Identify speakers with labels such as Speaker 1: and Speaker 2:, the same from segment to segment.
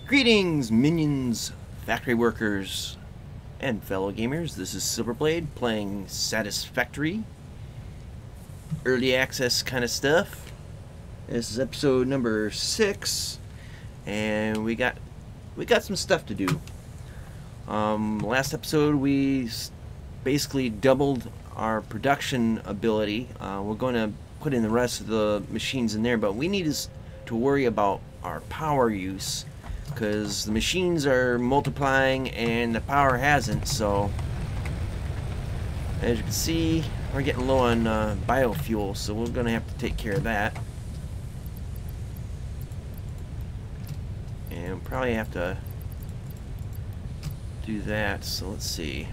Speaker 1: Greetings, minions, factory workers, and fellow gamers. This is Silverblade playing Satisfactory. Early access kind of stuff. This is episode number 6, and we got some stuff to do. Last episode we basically doubled our production ability. We're going to put in the rest of the machines in there, but we need to worry about our power use, because the machines are multiplying and the power hasn't. So as you can see, we're getting low on biofuel, so we're gonna have to take care of that, and probably have to do that. So let's see.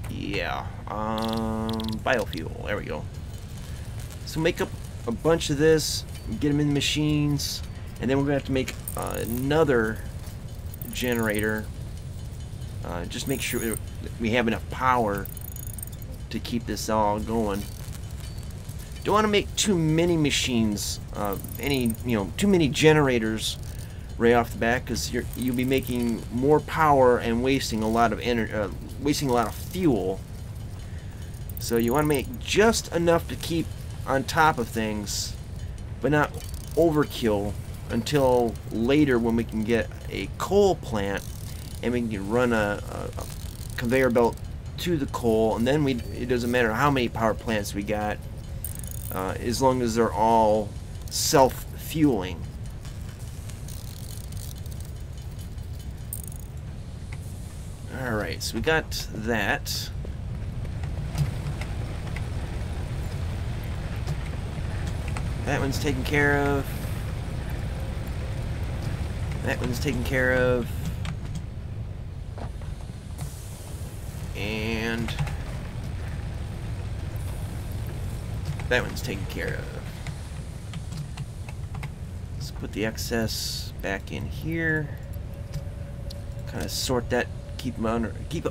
Speaker 1: Yeah, biofuel, there we go. So make up a bunch of this, get them in the machines, and then we're gonna have to make another generator. Just make sure we have enough power to keep this all going. Don't want to make too many machines, too many generators right off the bat, because you'll be making more power and wasting a lot of energy, wasting a lot of fuel. So you want to make just enough to keep on top of things, but not overkill until later, when we can get a coal plant and we can run a conveyor belt to the coal, and then it doesn't matter how many power plants we got, as long as they're all self-fueling. Alright, so we got that. That one's taken care of. That one's taken care of. And that one's taken care of. Let's put the excess back in here. Kind of sort that, keep it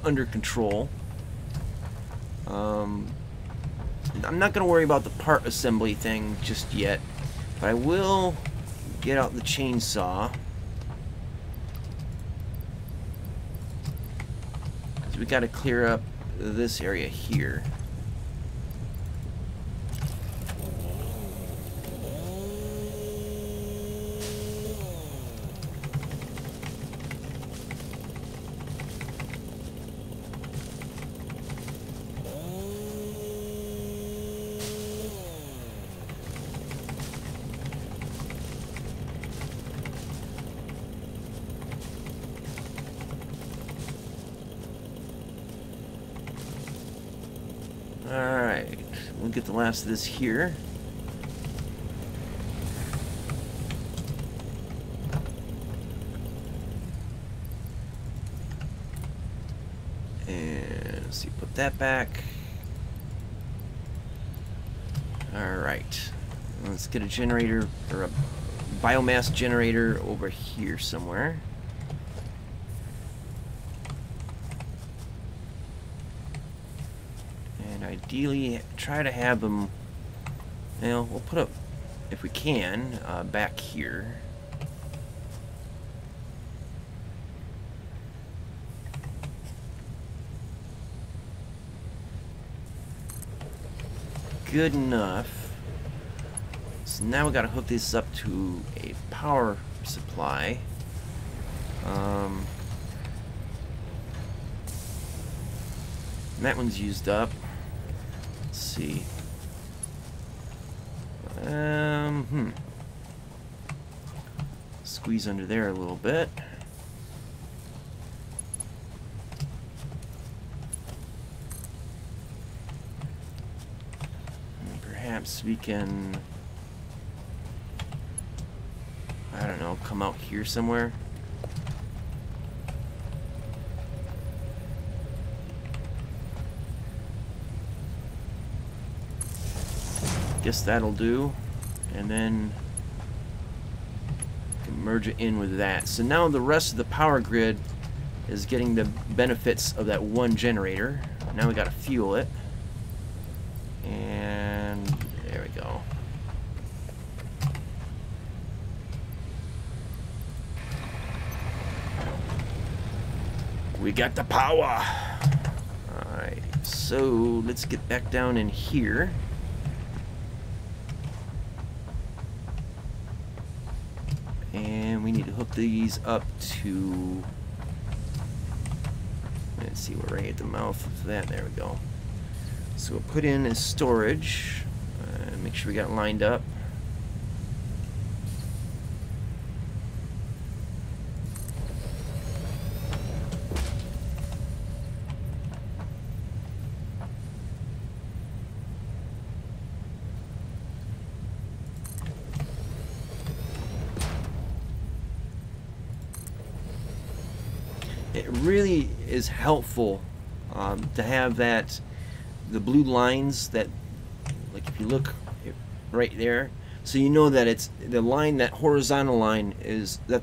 Speaker 1: under control. I'm not going to worry about the part assembly thing just yet, but I will get out the chainsaw, because we got to clear up this area here. Alright, we'll get the last of this here. And let's see, put that back. Alright, let's get a generator, or a biomass generator over here somewhere. Ideally, try to have them, we'll put up, if we can, back here. Good enough. So now we got to hook this up to a power supply. That one's used up. Let's see. Squeeze under there a little bit. And perhaps we can, I don't know, come out here somewhere. Guess that'll do, and then merge it in with that. So now the rest of the power grid is getting the benefits of that one generator. Now we got to fuel it, and there we go. We got the power. Alright, so let's get back down in here. And we need to hook these up to... Let's see, we're right at the mouth of that. There we go. So we'll put in as storage. Make sure we got it lined up. It really is helpful to have that, the blue lines that, like if you look right there, so you know that it's the line, that horizontal line is, that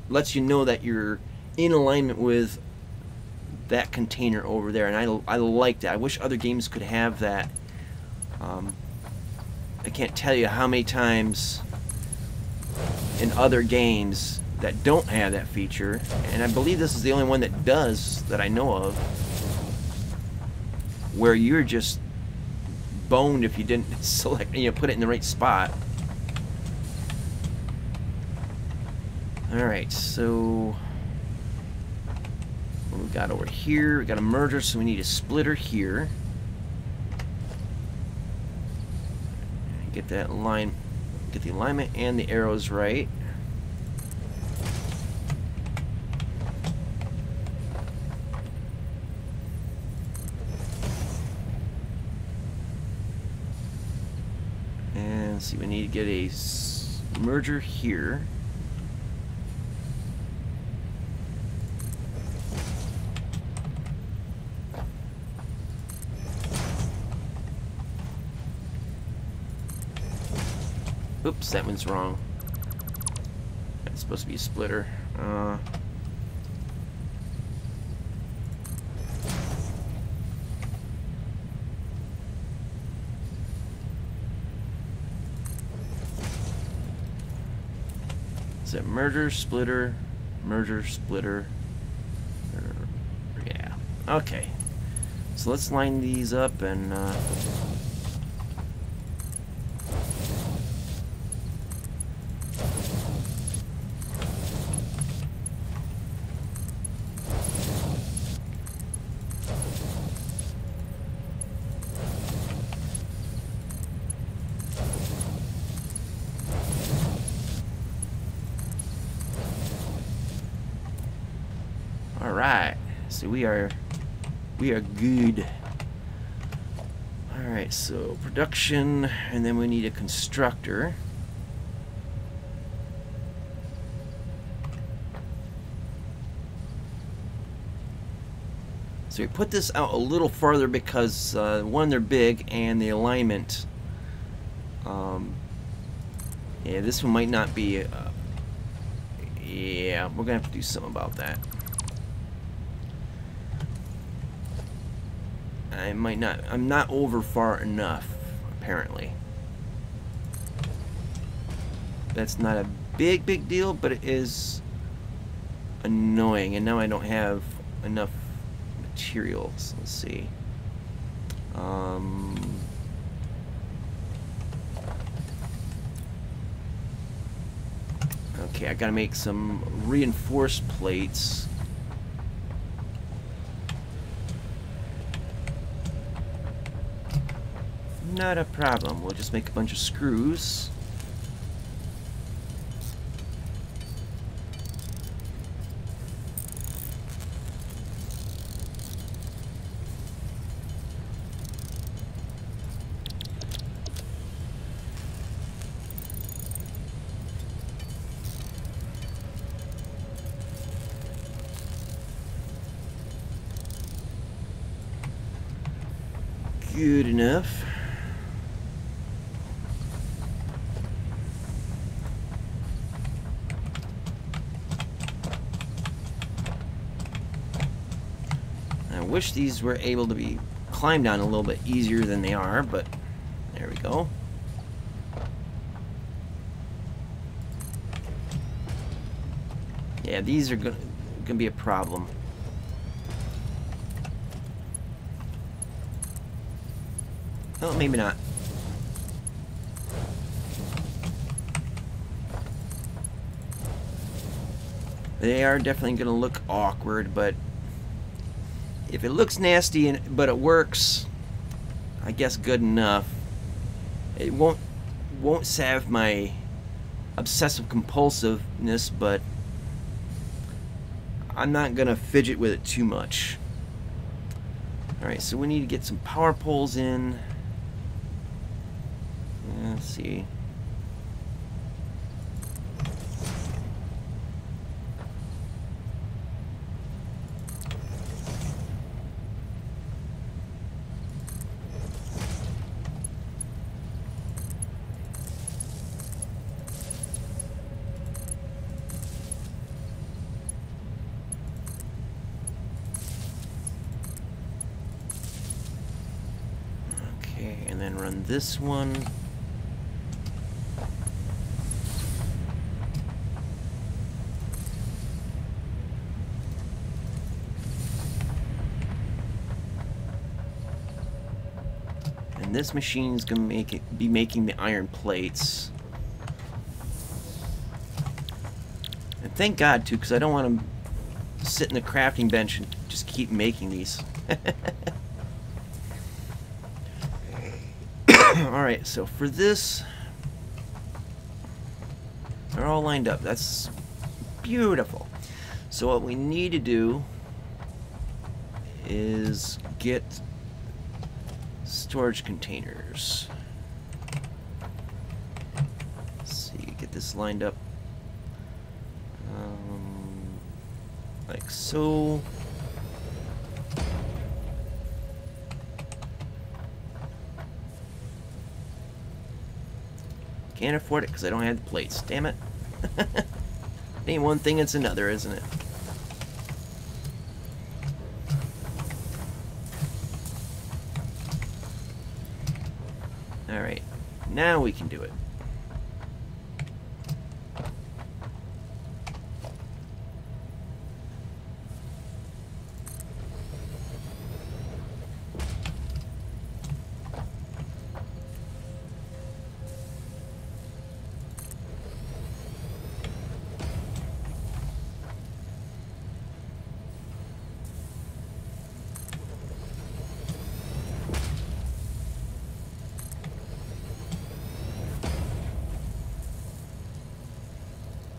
Speaker 1: lets you know that you're in alignment with that container over there, and I like that. I wish other games could have that. I can't tell you how many times in other games that don't have that feature, and I believe this is the only one that does, that I know of, where you're just boned if you didn't select, you know, put it in the right spot. Alright, so what we got over here, we got a merger, so we need a splitter here. Get that line, get the alignment and the arrows right. And see, we need to get a merger here. Oops, that one's wrong. That's supposed to be a splitter. Is it merger, splitter, merger, splitter? Yeah. Okay. So let's line these up and alright, so we are good. Alright, so production, and then we need a constructor. So we put this out a little farther because one, they're big, and the alignment, yeah, this one might not be, yeah, we're gonna have to do something about that. I'm not over far enough, apparently. That's not a big deal, but it is annoying, and now I don't have enough materials. Let's see. Okay, I gotta make some reinforced plates. Not a problem. We'll just make a bunch of screws. Good enough. I wish these were able to be climbed down a little bit easier than they are, but there we go. Yeah, these are gonna be a problem. Well, maybe not. They are definitely going to look awkward, but if it looks nasty but it works, I guess good enough. It won't salve my obsessive compulsiveness, but I'm not going to fidget with it too much. Alright, so we need to get some power poles in. Let's see. Okay, and then run this one. And this machine's gonna be making the iron plates. And thank God too, because I don't want to sit in the crafting bench and just keep making these. Alright, so for this, they're all lined up. That's beautiful. So what we need to do is get storage containers. Let's see, get this lined up like so. Can't afford it because I don't have the plates. Damn it. Ain't one thing, it's another, isn't it? Alright, now we can do it.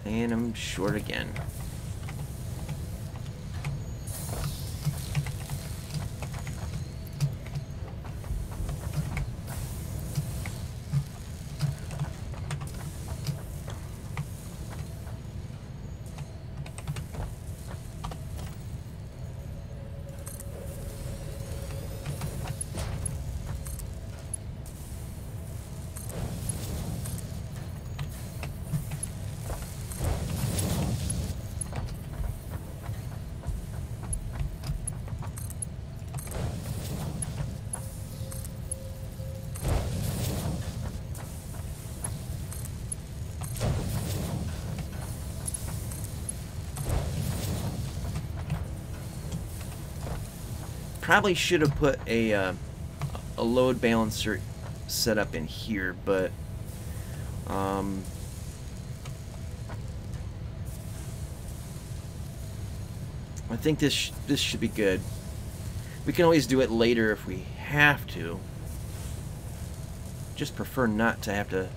Speaker 1: And I'm short again. Probably should have put a load balancer set up in here, but I think this should be good. We can always do it later if we have to. Just prefer not to have to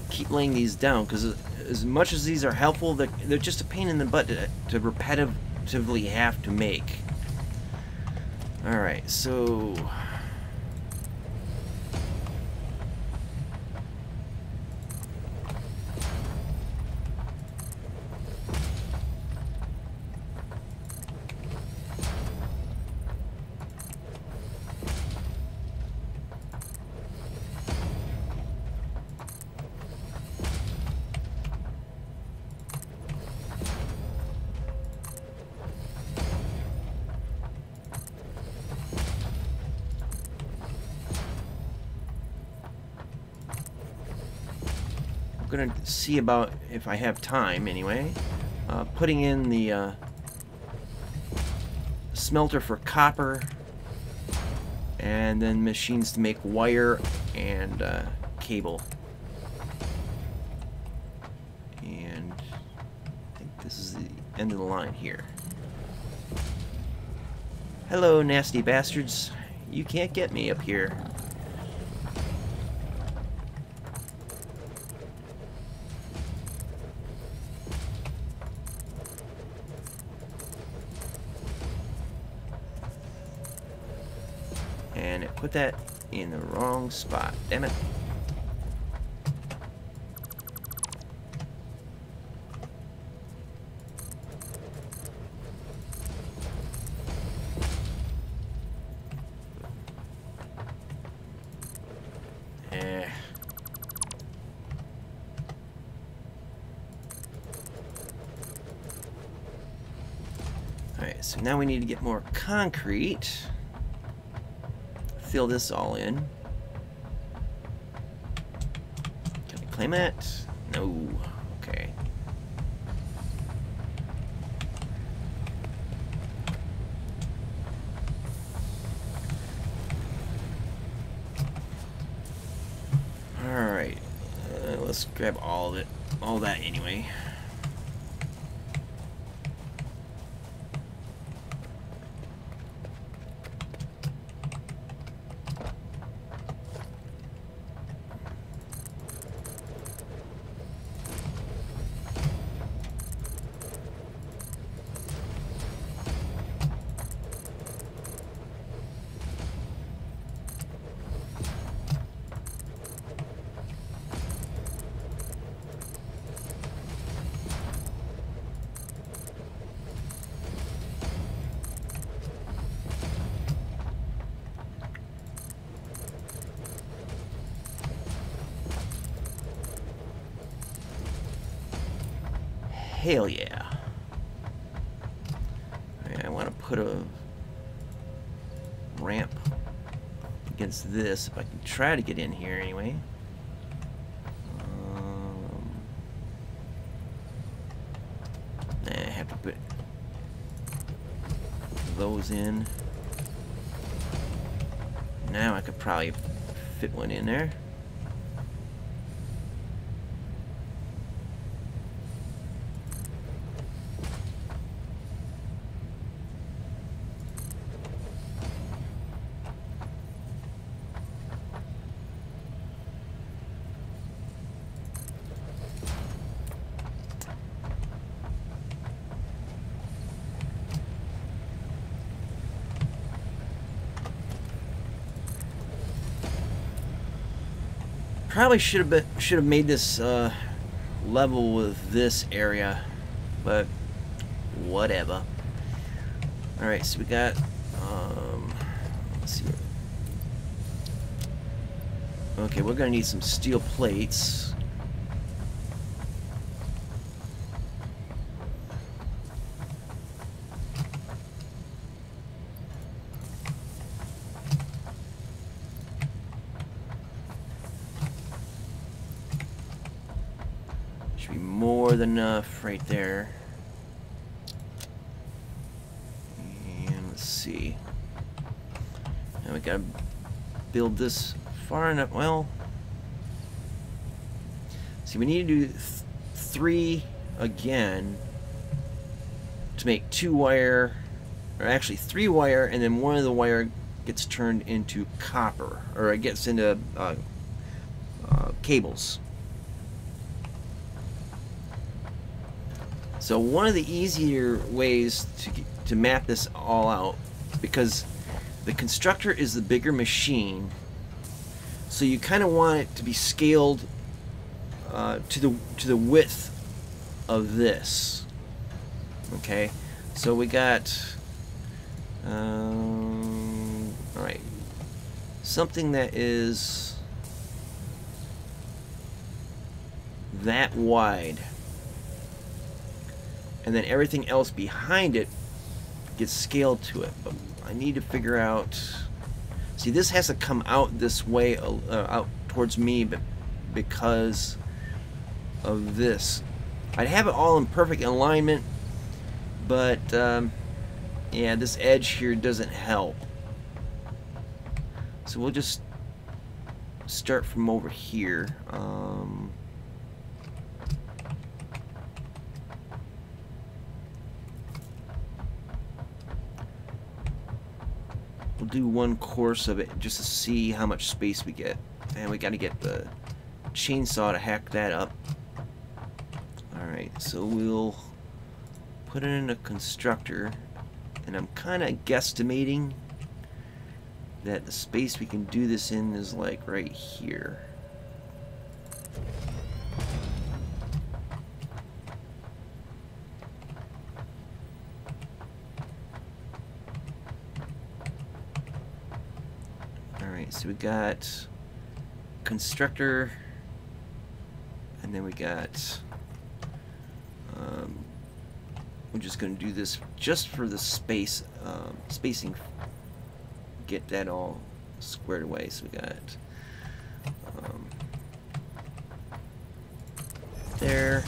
Speaker 1: keep laying these down, because as much as these are helpful, they're just a pain in the butt to repetitively have to make. Alright, so I'm gonna see about, if I have time anyway, putting in the smelter for copper and then machines to make wire and cable. And I think this is the end of the line here. Hello, nasty bastards. You can't get me up here. And it put that in the wrong spot. Damn it. Alright, so now we need to get more concrete. Fill this all in. Can I claim that? No. Okay. Alright. Let's grab all of it. All that anyway. Hell yeah. I want to put a ramp against this if I can try to get in here anyway. I have to put those in. Now I could probably fit one in there. Probably should have made this level with this area, but whatever. All right, so we got let's see. Okay, we're gonna need some steel plates. Should be more than enough right there. And let's see. Now we gotta build this far enough. Well, see, we need to do 3 again to make 2 wire, or actually 3 wire, and then one of the wire gets turned into copper, or it gets into cables. So one of the easier ways to map this all out, because the constructor is the bigger machine, so you kind of want it to be scaled to the width of this. Okay, so we got all right, something that is that wide, and then everything else behind it gets scaled to it. But I need to figure out, see, this has to come out this way, out towards me, but because of this, I'd have it all in perfect alignment, but yeah, this edge here doesn't help. So we'll just start from over here. We'll do one course of it just to see how much space we get. And we got to get the chainsaw to hack that up. Alright, so we'll put it in a constructor. And I'm kind of guesstimating that the space we can do this in is like right here. Alright, so we got constructor, and then we got we're just going to do this just for the spacing, get that all squared away. So we got there.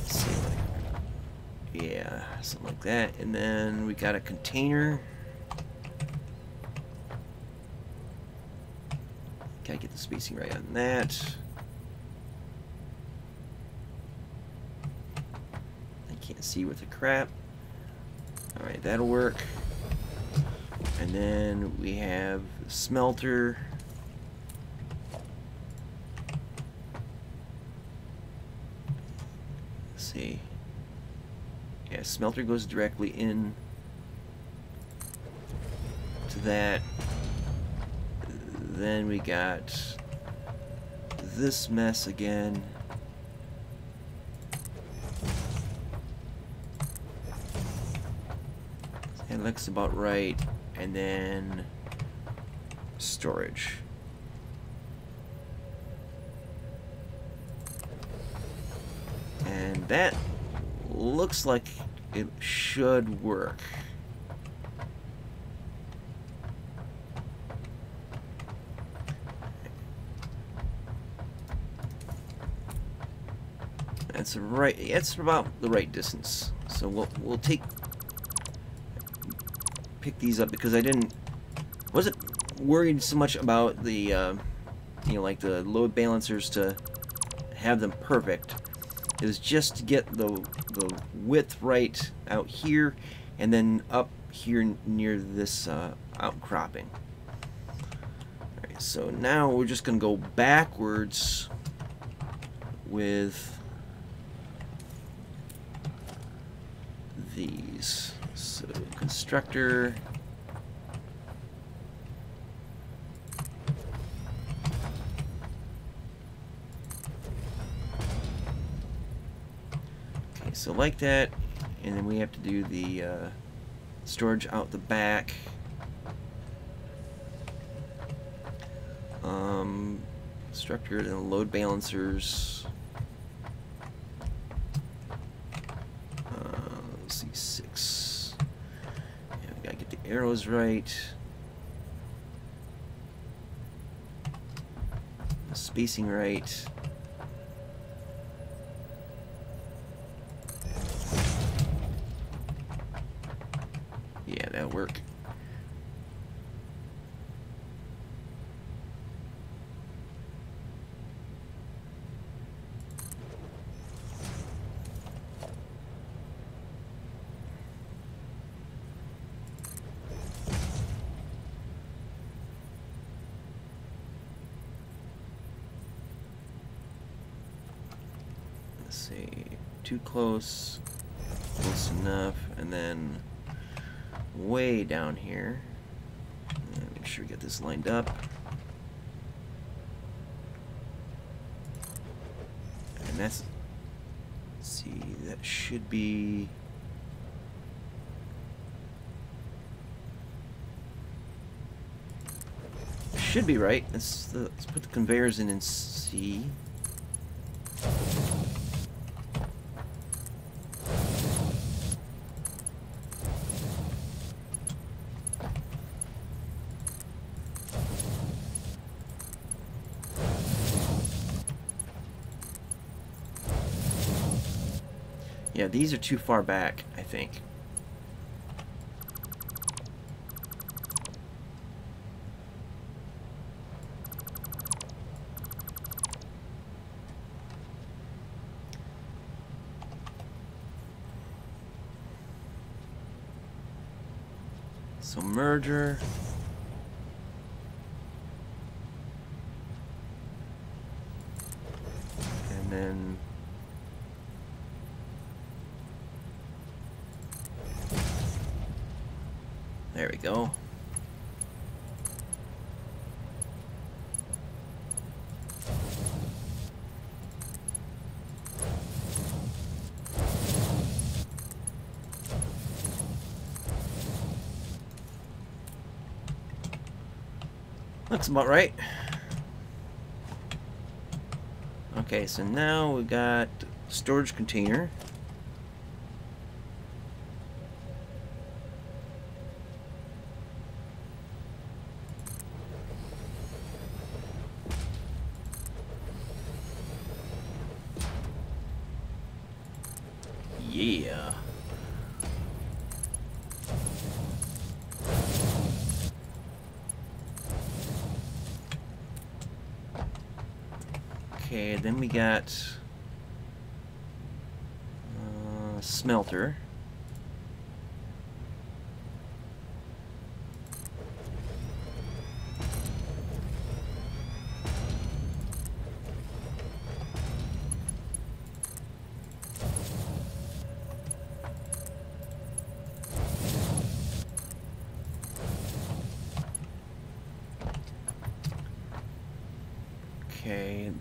Speaker 1: So, yeah, something like that. And then we got a container. Gotta get the spacing right on that. I can't see with the crap. Alright, that'll work. And then we have the smelter. Let's see. Yeah, smelter goes directly in to that. Then we got this mess again. That looks about right. And then storage. And that looks like it should work. That's right. It's about the right distance. So we'll pick these up because I wasn't worried so much about the you know, like the load balancers to have them perfect. It was just to get the width right out here and then up here near this outcropping. Alright, so now we're just gonna go backwards with these. So constructor, okay, so like that, and then we have to do the storage out the back. Constructor and load balancers. C6. Yeah, we gotta get the arrows right. The spacing right. Yeah, that'll work. See, too close enough, and then way down here. Make sure we get this lined up. And that's, let's see, that should be, right. Let's put the conveyors in C. Yeah, these are too far back, I think. So merger. And then there we go. Looks about right. Okay, so now we got storage container. Yeah. Okay, then we got smelter. Okay.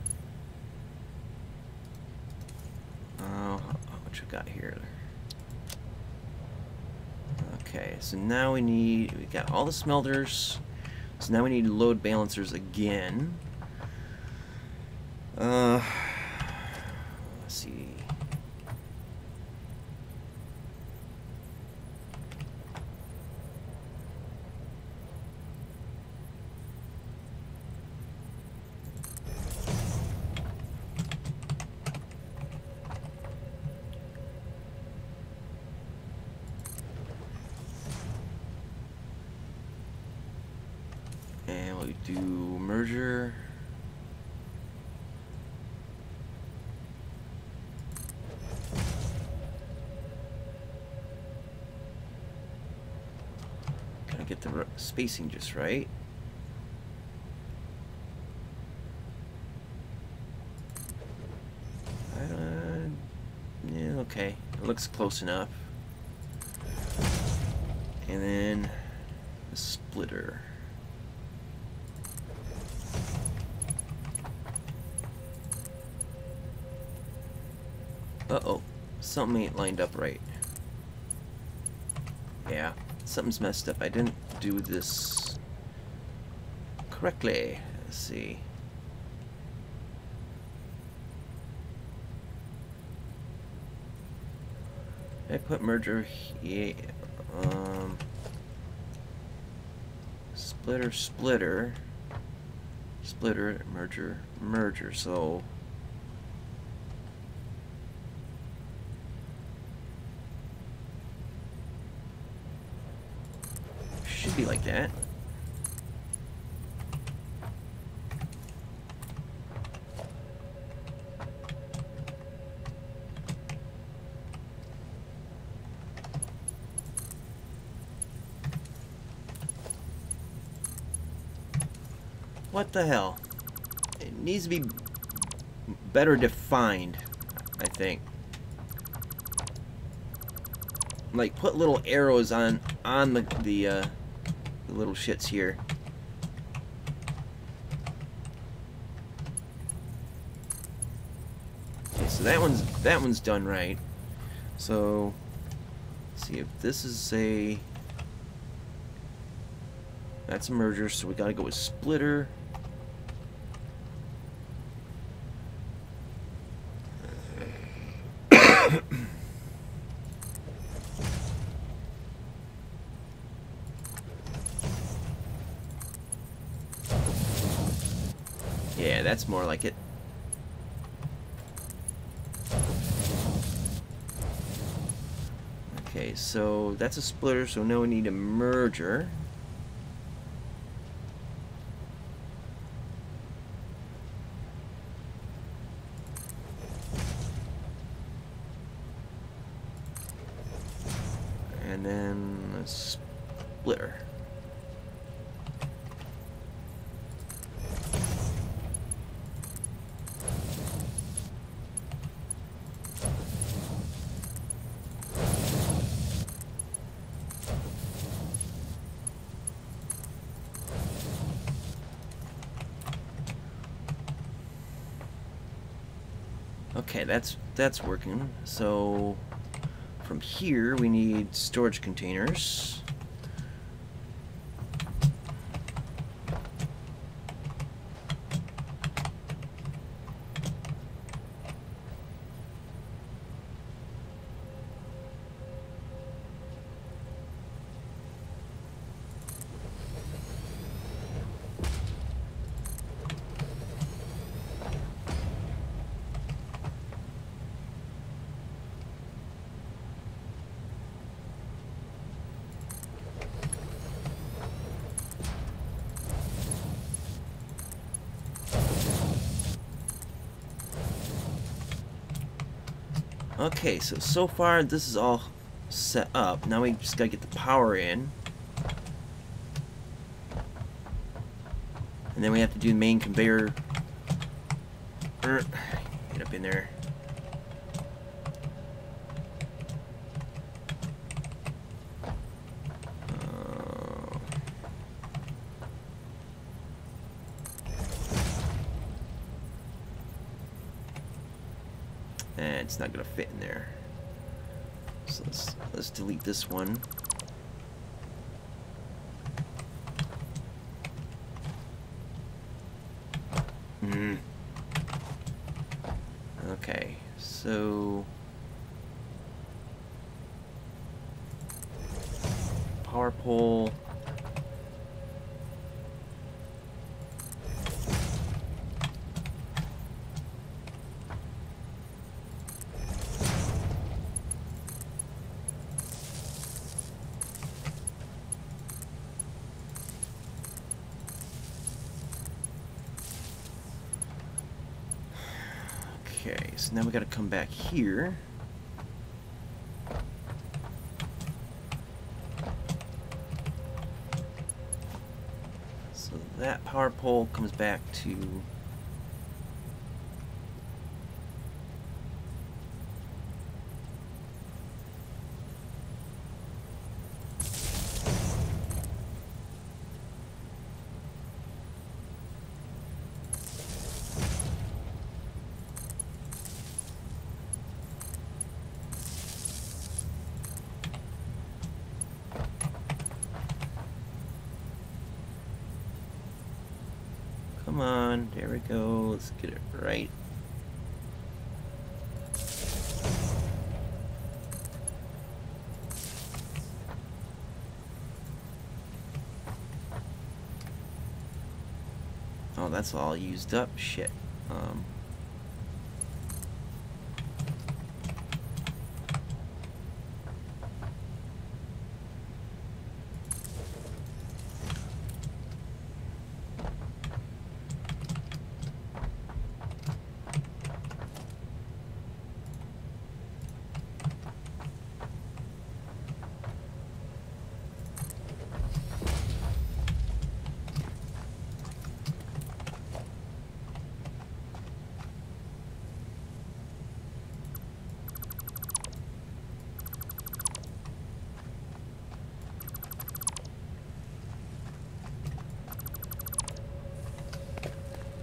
Speaker 1: What you got here? Okay, so now we got all the smelters. So now we need load balancers again. Let's see. And we'll do merger. Gotta get the spacing just right. Yeah, okay. It looks close enough. And then the splitter. Uh-oh, something ain't lined up right. Yeah, something's messed up. I didn't do this correctly. Let's see. I put merger here. Splitter, merger, so should be like that. What the hell? It needs to be better defined, I think. Like put little arrows on the little shits here. Okay, so that one's done right. So let's see if this is that's a merger, so we gotta go with splitter. Yeah, that's more like it. Okay, so that's a splitter, so now we need a merger. And then a splitter. Okay, that's working. So from here we need storage containers. Okay, so far this is all set up. Now we just gotta get the power in. And then we have to do the main conveyor. Get up in there. And it's not gonna fit in there. So let's delete this one. Okay, so power pole. Okay, so now we got to come back here. So that power pole comes back to come on, there we go. Let's get it right. Oh, that's all used up. Shit.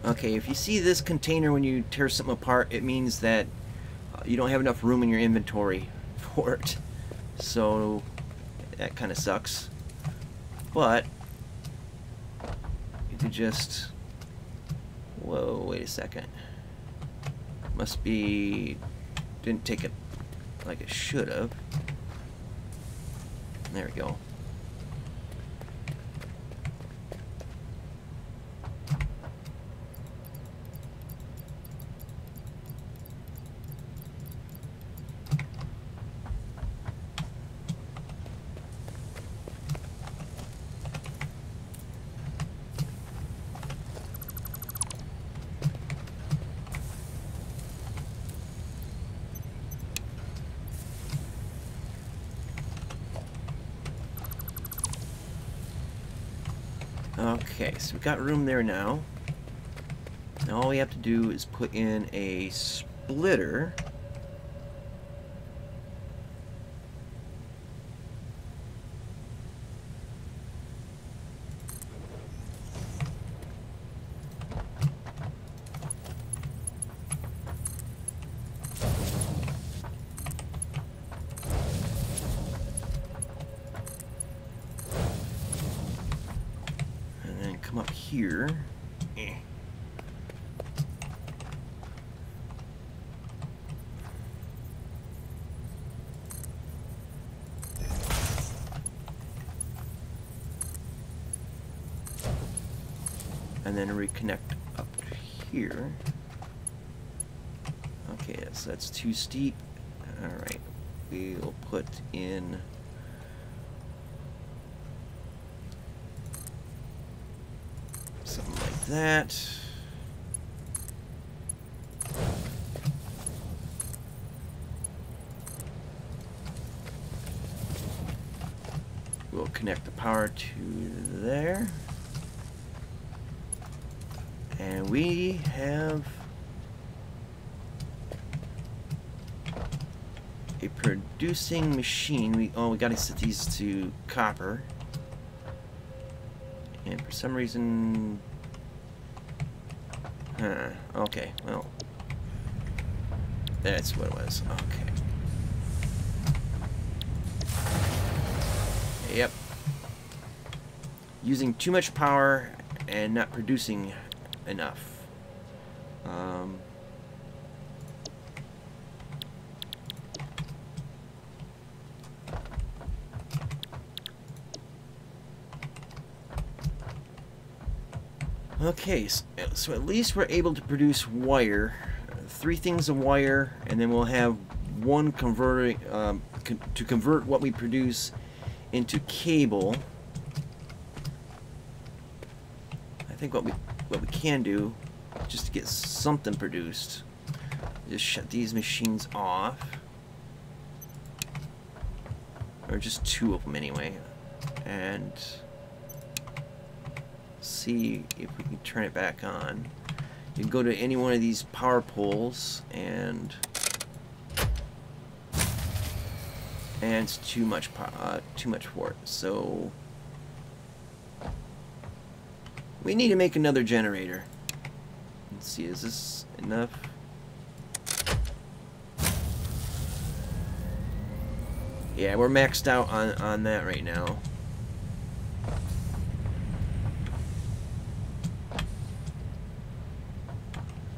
Speaker 1: Okay, if you see this container when you tear something apart, it means that you don't have enough room in your inventory for it. So that kind of sucks. But you could just... Whoa, wait a second. Must be... Didn't take it like it should have. There we go. Okay, so we've got room there now. Now all we have to do is put in a splitter. And then come up here. And then reconnect up here. Okay, so that's too steep. Alright, we'll put in something like that. We'll connect the power to there. And we have a producing machine. We gotta set these to copper. And for some reason, okay, well, that's what it was. Okay. Yep. Using too much power and not producing enough. Okay, so at least we're able to produce wire, 3 things of wire, and then we'll have one converting to convert what we produce into cable. I think what we can do, just to get something produced, just shut these machines off, or just 2 of them anyway, and see if we can turn it back on. You can go to any one of these power poles, and it's too much for it. So we need to make another generator. Let's see, is this enough? Yeah, we're maxed out on that right now.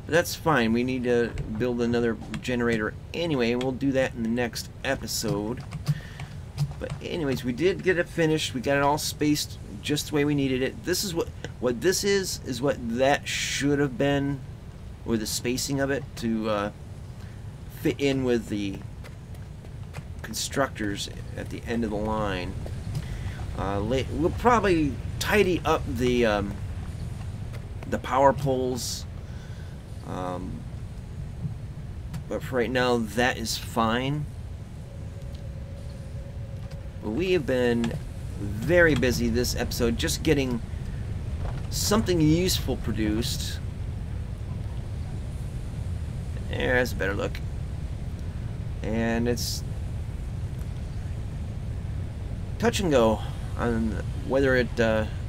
Speaker 1: But that's fine. We need to build another generator anyway. We'll do that in the next episode. But anyways, we did get it finished. We got it all spaced just the way we needed it. This is what this is what that should have been, or the spacing of it to fit in with the constructors at the end of the line. We'll probably tidy up the power poles. But for right now, that is fine. But we have been very busy this episode, just getting something useful produced. There's a better look. And it's touch and go on whether it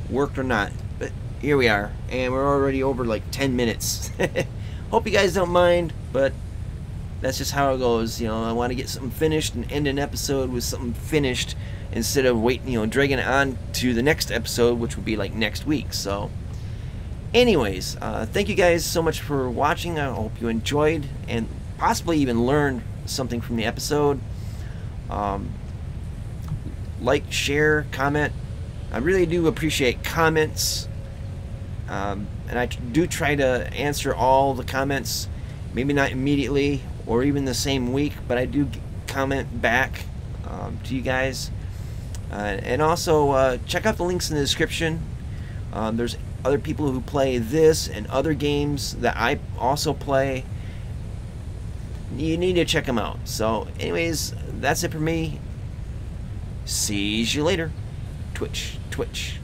Speaker 1: worked or not. But here we are, and we're already over like 10 minutes. Hope you guys don't mind, but that's just how it goes. You know, I want to get something finished and end an episode with something finished instead of waiting, you know, dragging it on to the next episode, which would be like next week. So anyways, thank you guys so much for watching. I hope you enjoyed and possibly even learned something from the episode. Like, share, comment. I really do appreciate comments. And I do try to answer all the comments, maybe not immediately or even the same week, but I do comment back to you guys. And also check out the links in the description. There's other people who play this and other games that I also play. You need to check them out. So anyways, that's it for me. See you later. Twitch, Twitch.